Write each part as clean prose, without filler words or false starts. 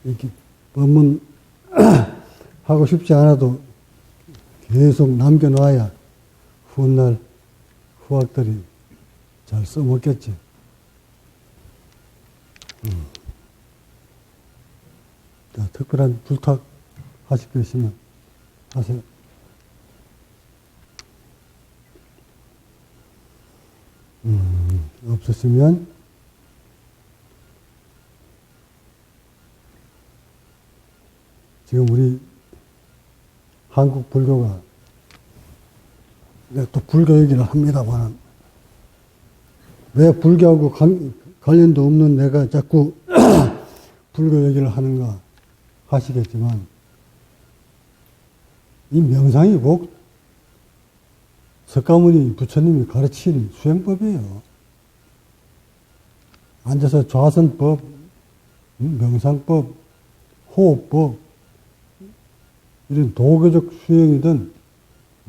이렇게 법문 하고 싶지 않아도 계속 남겨놔야 훗날 후학들이 잘 써먹겠지. 자, 특별한 부탁 하실 거 있으면 하세요. 없으시면 지금 우리 한국 불교가 또 불교 얘기를 합니다만 왜 불교하고 관련도 없는 내가 자꾸 불교 얘기를 하는가 하시겠지만 이 명상이 꼭 석가모니 부처님이 가르친 수행법이에요. 앉아서 좌선법, 명상법, 호흡법 이런 도교적 수행이든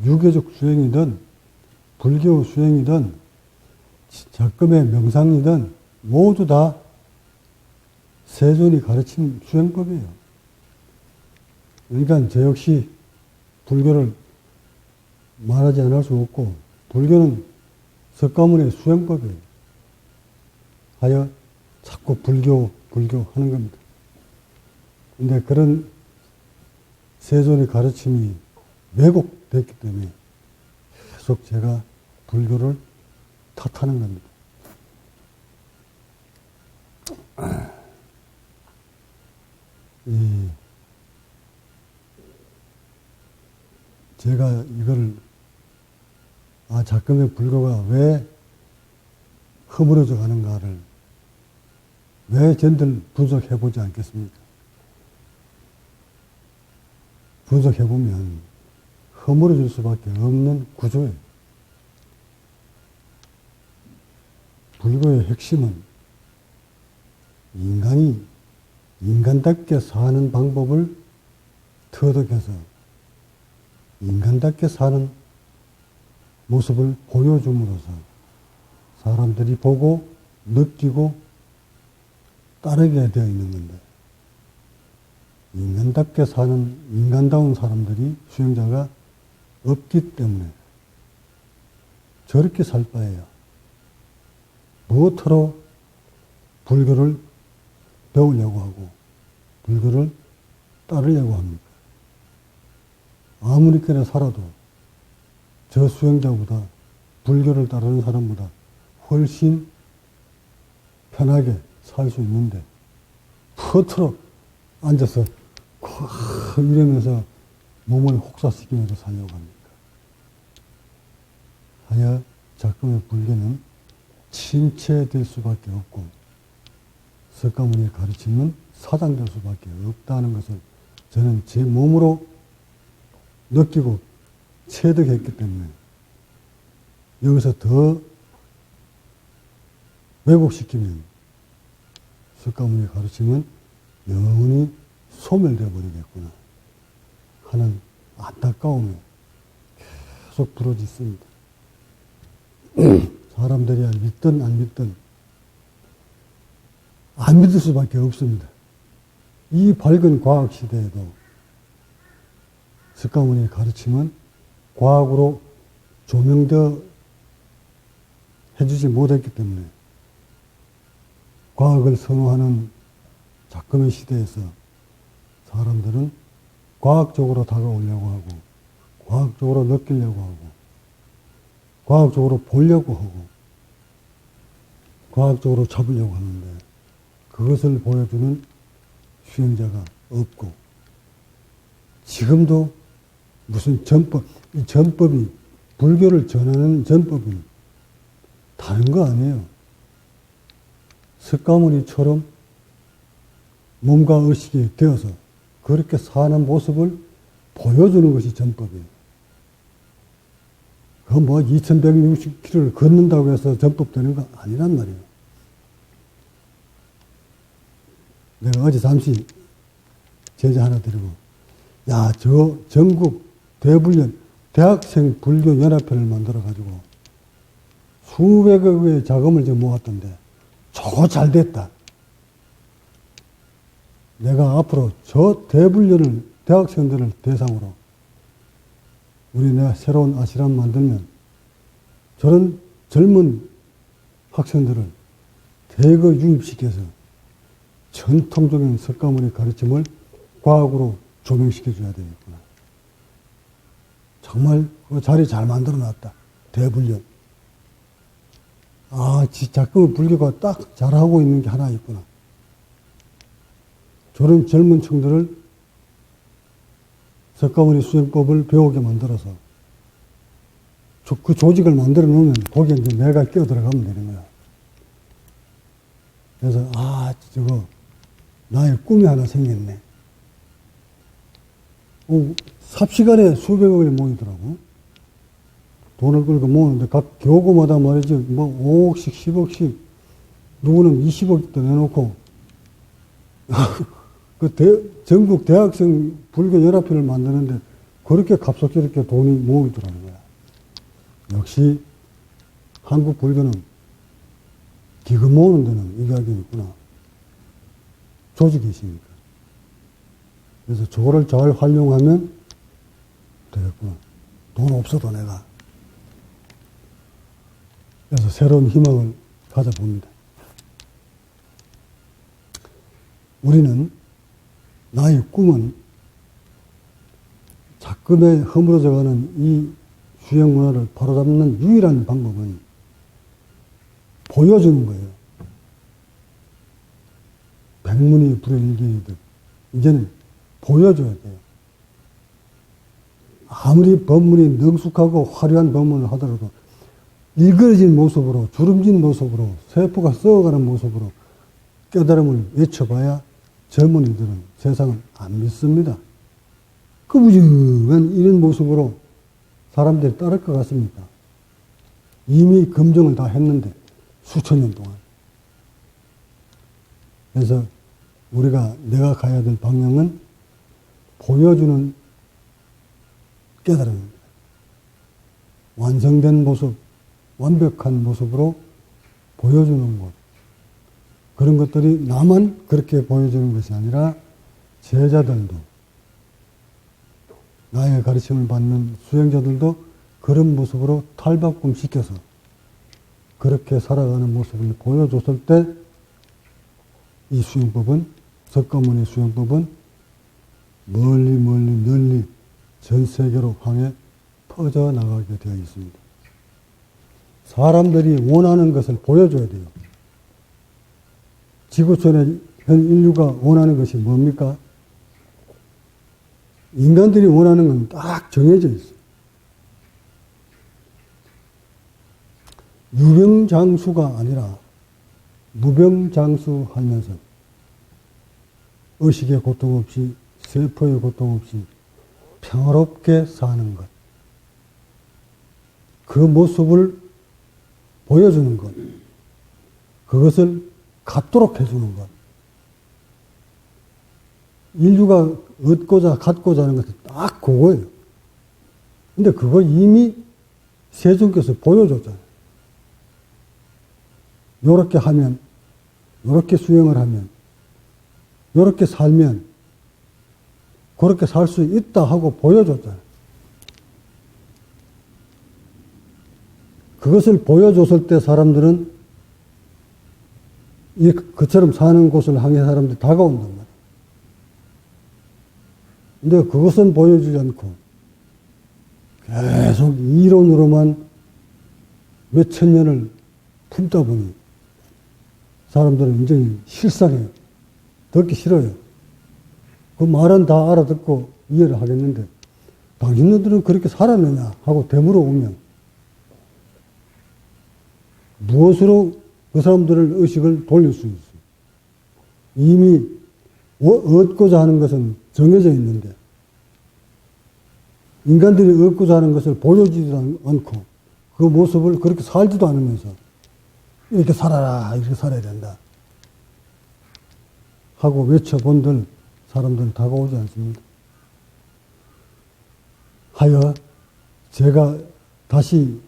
유교적 수행이든 불교 수행이든 작금의 명상이든 모두 다 세존이 가르친 수행법이에요. 그러니까 저 역시 불교를 말하지 않을 수 없고 불교는 석가모니의 수행법이에요. 하여 자꾸 불교 하는 겁니다. 근데 그런 세존의 가르침이 왜곡됐기 때문에 계속 제가 불교를 탓하는 겁니다. 제가 이걸 작금의 불교가 왜 허물어져 가는가를 왜 전들 분석해보지 않겠습니까? 분석해보면 허물어질 수밖에 없는 구조예요. 불교의 핵심은 인간이 인간답게 사는 방법을 터득해서 인간답게 사는 모습을 보여줌으로써 사람들이 보고 느끼고 따르게 되어 있는 건데 인간답게 사는 인간다운 사람들이 수행자가 없기 때문에 저렇게 살 바에요. 무엇으로 불교를 배우려고 하고 불교를 따르려고 합니까? 아무리 그래 살아도 저 수행자보다 불교를 따르는 사람보다 훨씬 편하게 살 수 있는데 퍼트로 앉아서 이러면서 몸을 혹사시키면서 살려고 합니까? 하여 작금의 불교는 침체될 수밖에 없고 석가모니의 가르침은 사장될 수밖에 없다는 것을 저는 제 몸으로 느끼고 체득했기 때문에 여기서 더 왜곡시키면 석가모니의 가르침은 영원히 소멸되어 버리겠구나 하는 안타까움이 계속 부러졌습니다. 사람들이 믿든 안 믿든 안 믿을 수밖에 없습니다. 이 밝은 과학 시대에도 석가모니의 가르침은 과학으로 조명되어 해주지 못했기 때문에 과학을 선호하는 작금의 시대에서 사람들은 과학적으로 다가오려고 하고 과학적으로 느끼려고 하고 과학적으로 보려고 하고 과학적으로 잡으려고 하는데 그것을 보여주는 수행자가 없고 지금도 무슨 전법, 이 전법이 불교를 전하는 전법은 다른 거 아니에요. 석가모니처럼 몸과 의식이 되어서 그렇게 사는 모습을 보여주는 것이 전법이에요. 그 2160km를 걷는다고 해서 전법 되는 거 아니란 말이에요. 내가 어제 잠시 제자 하나 드리고, 저 전국 대불련 대학생 불교 연합회를 만들어가지고 수백억의 자금을 지금 모았던데 저거 잘 됐다. 내가 앞으로 저 대불련을 대학생들을 대상으로 내가 새로운 아시람 만들면 저런 젊은 학생들을 대거 유입시켜서 전통적인 석가모니 가르침을 과학으로 조명시켜줘야 되겠구나. 정말 그 자리 잘 만들어 놨다. 대불련. 자꾸 불교가 딱 잘하고 있는 게 하나 있구나. 저런 젊은 층들을 석가모니 수행법을 배우게 만들어서 그 조직을 만들어 놓으면 거기에 이제 내가 끼어들어가면 되는 거야. 그래서 저거 나의 꿈이 하나 생겼네. 삽시간에 수백억이 모이더라고. 돈을 끌고 모으는데 각 교구마다 말이지 5억씩 10억씩 누구는 20억도 내놓고 전국 대학생 불교 연합회를 만드는데 그렇게 갑작스럽게 돈이 모이더라는 거야. 역시 한국 불교는 기금 모으는 데는 이각이 있구나. 조직이 있으니까. 그래서 저거를 잘 활용하면 되겠구나. 돈 없어도 내가. 그래서 새로운 희망을 가져봅니다. 우리는 나의 꿈은 작금에 허물어져가는 이 수행 문화를 바로잡는 유일한 방법은 보여주는 거예요. 백문이 불여일견이듯 이제는 보여줘야 돼요. 아무리 법문이 능숙하고 화려한 법문을 하더라도 일그러진 모습으로, 주름진 모습으로, 세포가 썩어가는 모습으로 깨달음을 외쳐봐야 젊은이들은 세상을 안 믿습니다. 무증한 이런 모습으로 사람들이 따를 것 같습니까? 이미 검증을 다 했는데 수천 년 동안. 그래서 내가 가야 될 방향은 보여주는 깨달음입니다. 완성된 모습, 완벽한 모습으로 보여주는 것. 그런 것들이 나만 그렇게 보여주는 것이 아니라 제자들도, 나의 가르침을 받는 수행자들도 그런 모습으로 탈바꿈 시켜서 그렇게 살아가는 모습을 보여줬을 때 이 수행법은, 석가모니 수행법은 멀리 널리 전 세계로 향해 퍼져나가게 되어 있습니다. 사람들이 원하는 것을 보여줘야 돼요. 지구촌의 현 인류가 원하는 것이 뭡니까? 인간들이 원하는 건 딱 정해져 있어요. 유병장수가 아니라 무병장수하면서 의식의 고통 없이, 세포의 고통 없이 평화롭게 사는 것. 그 모습을 보여주는 것. 그것을 갖도록 해주는 것. 인류가 얻고자 갖고자 하는 것은 딱 그거예요. 근데 그거 이미 세존께서 보여줬잖아요. 요렇게 하면, 요렇게 수행을 하면, 요렇게 살면 그렇게 살 수 있다 하고 보여줬잖아요. 그것을 보여줬을 때 사람들은 그처럼 사는 곳을 향해 사람들이 다가온단 말이에요. 근데 그것은 보여주지 않고 계속 이론으로만 몇천 년을 품다 보니 사람들은 굉장히 실상해요. 듣기 싫어요. 그 말은 다 알아듣고 이해를 하겠는데 당신들은 그렇게 살았느냐 하고 되물어 오면 무엇으로 그 사람들을 의식을 돌릴 수 있어요? 이미 얻고자 하는 것은 정해져 있는데 인간들이 얻고자 하는 것을 보여주지도 않고 그 모습을 그렇게 살지도 않으면서 이렇게 살아라, 이렇게 살아야 된다 하고 외쳐본들 사람들은 다가오지 않습니다. 하여 제가 다시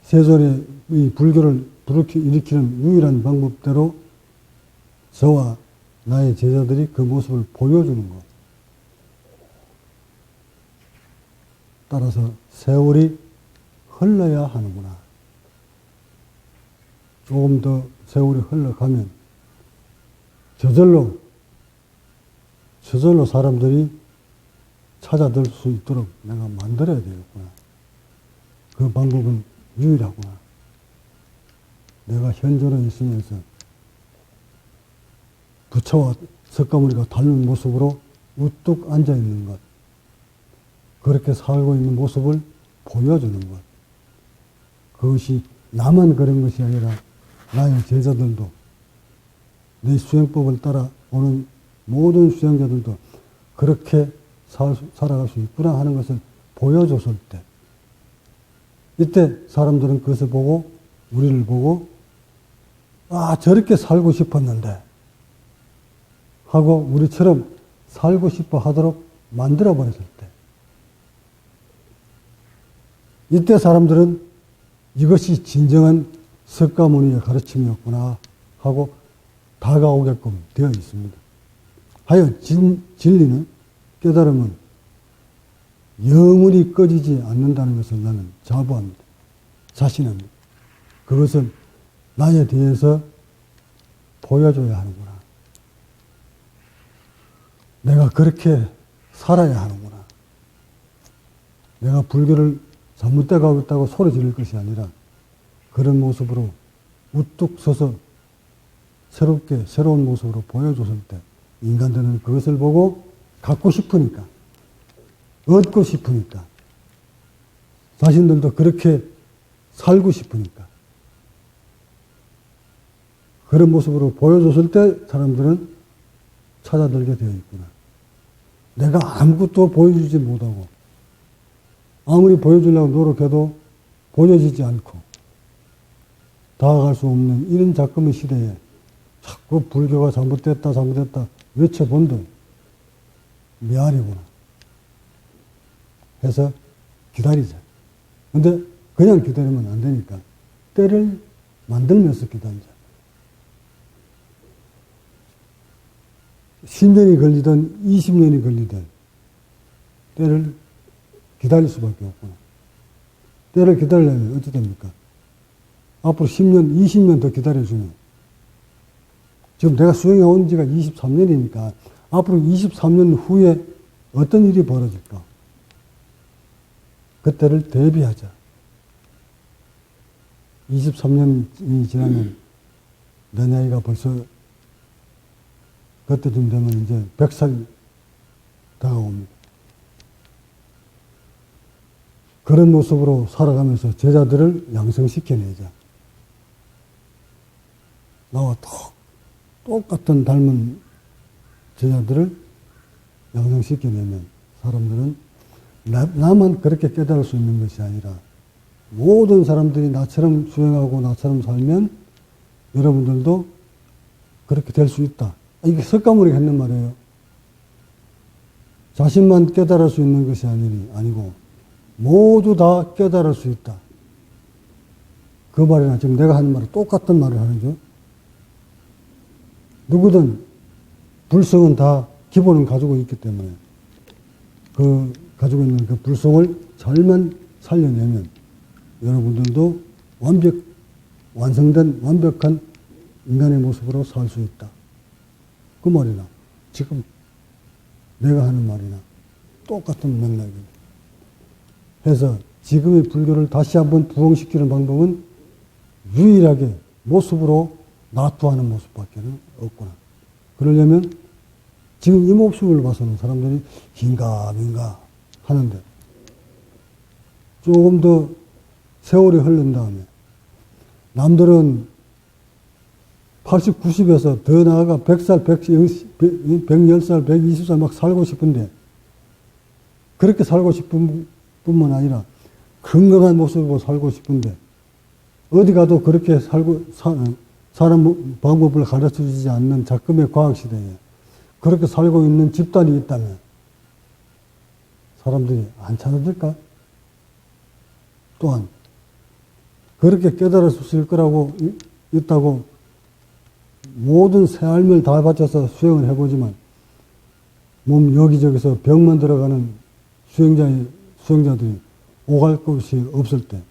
세존의 이 불교를 일으키는 유일한 방법대로 저와 나의 제자들이 그 모습을 보여주는 것. 따라서 세월이 흘러야 하는구나. 조금 더 세월이 흘러가면 저절로 사람들이 찾아들 수 있도록 내가 만들어야 되겠구나. 그 방법은 유일하구나. 내가 현존에 있으면서 부처와 석가모니가 닮은 모습으로 우뚝 앉아있는 것. 그렇게 살고 있는 모습을 보여주는 것. 그것이 나만 그런 것이 아니라 나의 제자들도 내 수행법을 따라오는 모든 수행자들도 그렇게 살아갈 수 있구나 하는 것을 보여줬을 때 이때 사람들은 그것을 보고 우리를 보고 아 저렇게 살고 싶었는데 하고 우리처럼 살고 싶어 하도록 만들어 버렸을 때 이때 사람들은 이것이 진정한 석가모니의 가르침이었구나 하고 다가오게끔 되어 있습니다. 하여 진리는 깨달음은 영원히 꺼지지 않는다는 것을 나는 자부합니다. 자신합니다. 그것을 나에 대해서 보여줘야 하는구나. 내가 그렇게 살아야 하는구나. 내가 불교를 잘못돼 가고 있다고 소리 지를 것이 아니라 그런 모습으로 우뚝 서서 새로운 모습으로 보여줬을 때 인간들은 그것을 보고 갖고 싶으니까 얻고 싶으니까 자신들도 그렇게 살고 싶으니까 그런 모습으로 보여줬을 때 사람들은 찾아들게 되어 있구나. 내가 아무것도 보여주지 못하고 아무리 보여주려고 노력해도 보여지지 않고 다가갈 수 없는 이런 작금의 시대에 자꾸 불교가 잘못됐다 외쳐본들 미안이구나 해서 기다리자. 근데 그냥 기다리면 안 되니까 때를 만들면서 기다리자. 10년이 걸리든 20년이 걸리든 때를 기다릴 수밖에 없구나. 때를 기다리려면 어찌 됩니까? 앞으로 10년, 20년 더 기다려주면 지금 내가 수행해 온 지가 23년이니까 앞으로 23년 후에 어떤 일이 벌어질까? 그때를 대비하자. 23년이 지나면 내 나이가 벌써 그때쯤 되면 이제 100살 다가옵니다. 그런 모습으로 살아가면서 제자들을 양성시켜내자. 나와 똑같은 닮은 제자들을 양성시켜내면 사람들은 나만 그렇게 깨달을 수 있는 것이 아니라 모든 사람들이 나처럼 수행하고 나처럼 살면 여러분들도 그렇게 될 수 있다. 이게 석가모니가 했는 말이에요. 자신만 깨달을 수 있는 것이 아니고 모두 다 깨달을 수 있다. 그 말이나 지금 내가 하는 말은 똑같은 말을 하는죠. 누구든 불성은 다 기본은 가지고 있기 때문에 그 가지고 있는 그 불성을 잘만 살려내면 여러분들도 완성된 완벽한 인간의 모습으로 살 수 있다. 그 말이나 지금 내가 하는 말이나 똑같은 맥락입니다. 해서 지금의 불교를 다시 한번 부흥시키는 방법은 유일하게 모습으로 나투하는 모습밖에 없구나. 그러려면 지금 이 모습을 봐서는 사람들이 긴가민가 하는데 조금 더 세월이 흐른 다음에 남들은 80, 90에서 더 나아가 100살, 110살, 120살 막 살고 싶은데 그렇게 살고 싶은 뿐만 아니라 건강한 모습으로 살고 싶은데 어디 가도 그렇게 사는 방법을 가르쳐주지 않는 작금의 과학시대에 그렇게 살고 있는 집단이 있다면 사람들이 안 찾아들까? 또한 그렇게 깨달을 수 있을 거라고 있다고 모든 삶을 다 바쳐서 수행을 해보지만 몸 여기저기서 병만 들어가는 수행자들이 오갈 곳이 없을 때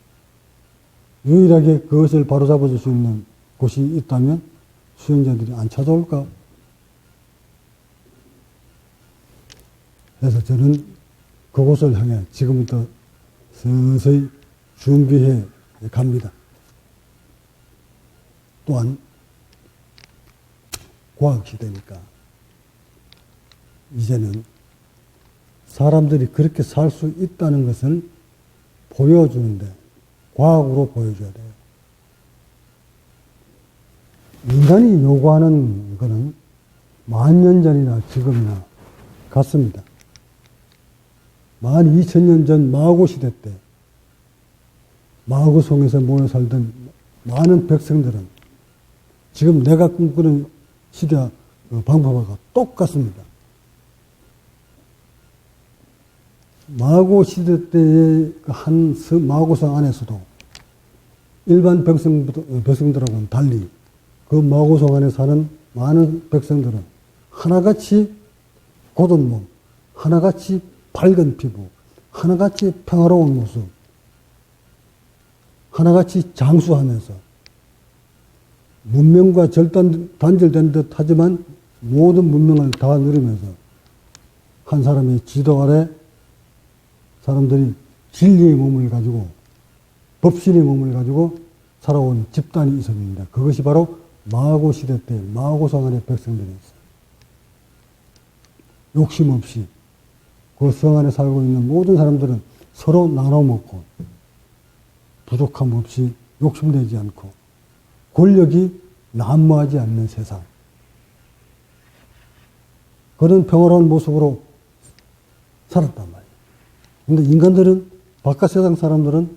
유일하게 그것을 바로잡아 줄 수 있는 곳이 있다면 수행자들이 안 찾아올까? 그래서 저는 그곳을 향해 지금부터 서서히 준비해 갑니다. 또한 과학시대니까 이제는 사람들이 그렇게 살 수 있다는 것을 보여주는데 과학으로 보여줘야 돼요. 인간이 요구하는 것은 만년 전이나 지금이나 같습니다. 12,000년 전 마고 시대 때 마고성에서 모여 살던 많은 백성들은 지금 내가 꿈꾸는 시대 방법과 똑같습니다. 마고 시대 때의 한 마고성 안에서도 일반 백성들하고는 달리 그 마고성 안에 사는 많은 백성들은 하나같이 곧은 몸, 하나같이 밝은 피부, 하나같이 평화로운 모습, 하나같이 장수하면서 문명과 단절된 듯 하지만 모든 문명을 다 누리면서 한 사람의 지도 아래 사람들이 진리의 몸을 가지고 법신의 몸을 가지고 살아온 집단이 있었습니다. 그것이 바로 마고 시대 때 마고성 안의 백성들이었어요. 욕심 없이 그 성 안에 살고 있는 모든 사람들은 서로 나눠 먹고 부족함 없이 욕심내지 않고 권력이 난무하지 않는 세상. 그런 평화로운 모습으로 살았단 말이에요. 근데 인간들은, 바깥 세상 사람들은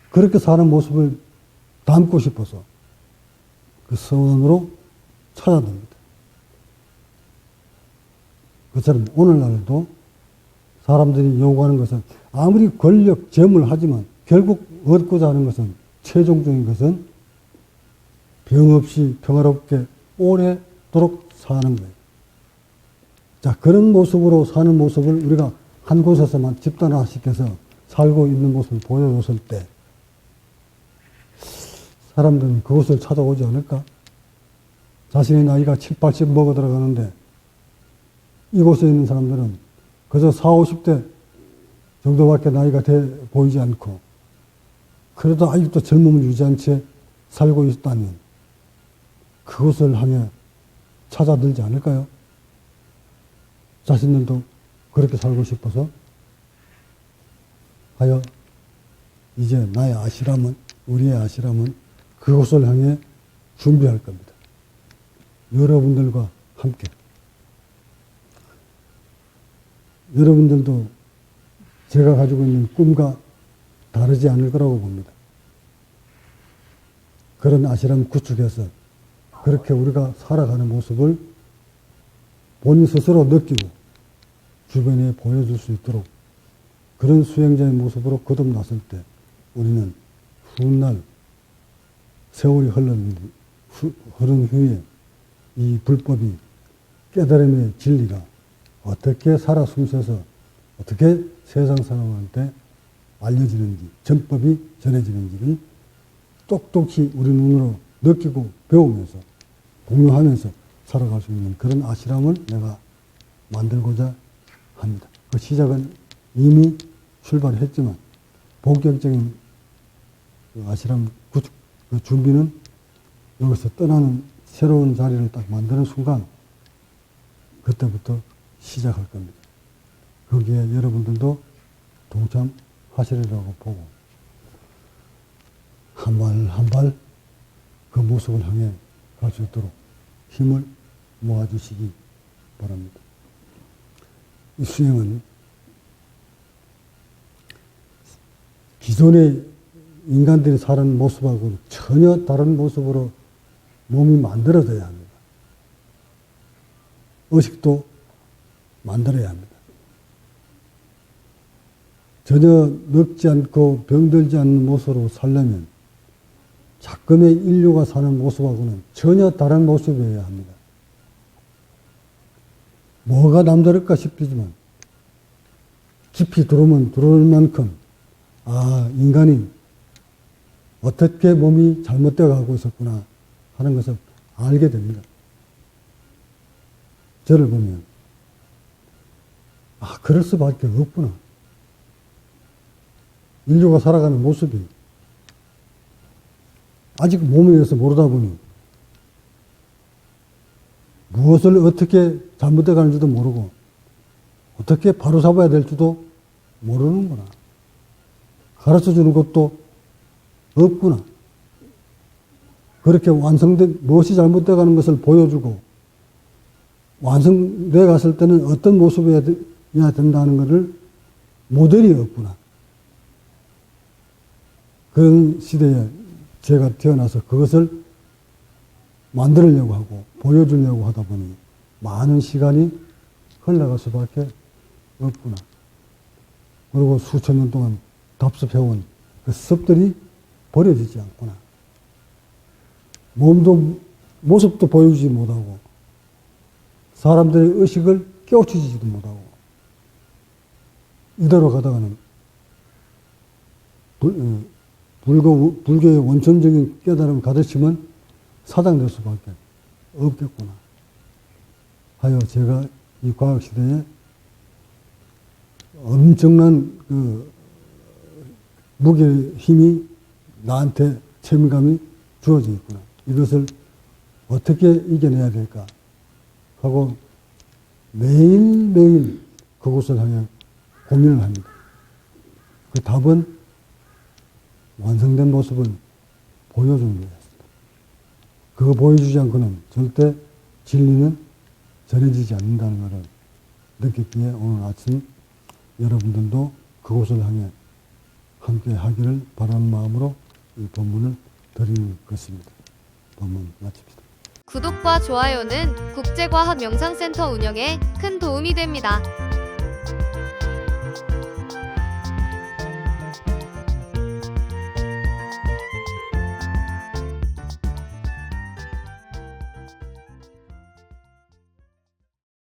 그렇게 사는 모습을 담고 싶어서 그 성 안으로 찾아듭니다. 그처럼 오늘날도 사람들이 요구하는 것은 아무리 권력, 재물 하지만 결국 얻고자 하는 것은, 최종적인 것은 병 없이 평화롭게 오래도록 사는 거예요. 자, 그런 모습으로 사는 모습을 우리가 한 곳에서만 집단화시켜서 살고 있는 모습을 보여줬을 때 사람들은 그것을 찾아오지 않을까? 자신의 나이가 7, 80 먹어 들어가는데 이곳에 있는 사람들은 그저 40, 50대 정도밖에 나이가 돼 보이지 않고 그래도 아직도 젊음을 유지한 채 살고 있다면 그것을 향해 찾아들지 않을까요? 자신들도 그렇게 살고 싶어서 하여 이제 나의 아시람은, 우리의 아시람은 그것을 향해 준비할 겁니다. 여러분들과 함께. 여러분들도 제가 가지고 있는 꿈과 다르지 않을 거라고 봅니다. 그런 아시람 구축해서 그렇게 우리가 살아가는 모습을 본인 스스로 느끼고 주변에 보여줄 수 있도록 그런 수행자의 모습으로 거듭났을 때 우리는 훗날 세월이 흐른 후에 이 불법이, 깨달음의 진리가 어떻게 살아 숨쉬어서 어떻게 세상 사람한테 알려지는지, 전법이 전해지는지를 똑똑히 우리 눈으로 느끼고 배우면서 공유하면서 살아갈 수 있는 그런 아시람을 내가 만들고자 합니다. 그 시작은 이미 출발했지만 본격적인 아시람 구축, 그 준비는 여기서 떠나는 새로운 자리를 딱 만드는 순간 그때부터 시작할 겁니다. 거기에 여러분들도 동참하시리라고 보고 한 발 한 발 그 모습을 향해 갈 수 있도록 힘을 모아주시기 바랍니다. 이 수행은 기존의 인간들이 사는 모습하고 전혀 다른 모습으로 몸이 만들어져야 합니다. 의식도 만들어야 합니다. 전혀 늙지 않고 병들지 않는 모습으로 살려면 작금의 인류가 사는 모습하고는 전혀 다른 모습이어야 합니다. 뭐가 남다를까 싶지만 깊이 들어오면 들어올 만큼 인간이 어떻게 몸이 잘못되어 가고 있었구나 하는 것을 알게 됩니다. 저를 보면 그럴 수밖에 없구나. 인류가 살아가는 모습이 아직 몸에 대해서 모르다 보니 무엇을 어떻게 잘못되어 가는지도 모르고 어떻게 바로 잡아야 될지도 모르는구나. 가르쳐주는 것도 없구나. 그렇게 무엇이 잘못되어 가는 것을 보여주고 완성되어 갔을 때는 어떤 모습이어야 된다는 것을 모델이 없구나. 그런 시대에 제가 태어나서 그것을 만들려고 하고 보여주려고 하다 보니 많은 시간이 흘러갈 수밖에 없구나. 그리고 수천 년 동안 답습해온 그 습들이 버려지지 않구나. 모습도 보여주지 못하고 사람들의 의식을 깨우치지도 못하고 이대로 가다가는 불교의 원천적인 깨달음을 가르치면 사장될 수밖에 없겠구나 하여 제가 이 과학시대에 엄청난 무게의 힘이 나한테 책임감이 주어져 있구나. 이것을 어떻게 이겨내야 될까 하고 매일매일 그곳을 향해 고민을 합니다. 그 답은 완성된 모습을 보여주는 거였습니다. 그거 보여주지 않고는 절대 진리는 전해지지 않는다는 것을 느꼈기에 오늘 아침 여러분들도 그곳을 향해 함께 하기를 바라는 마음으로 이 본문을 드리는 것입니다. 본문 마칩시다. 구독과 좋아요는 국제과학명상센터 운영에 큰 도움이 됩니다.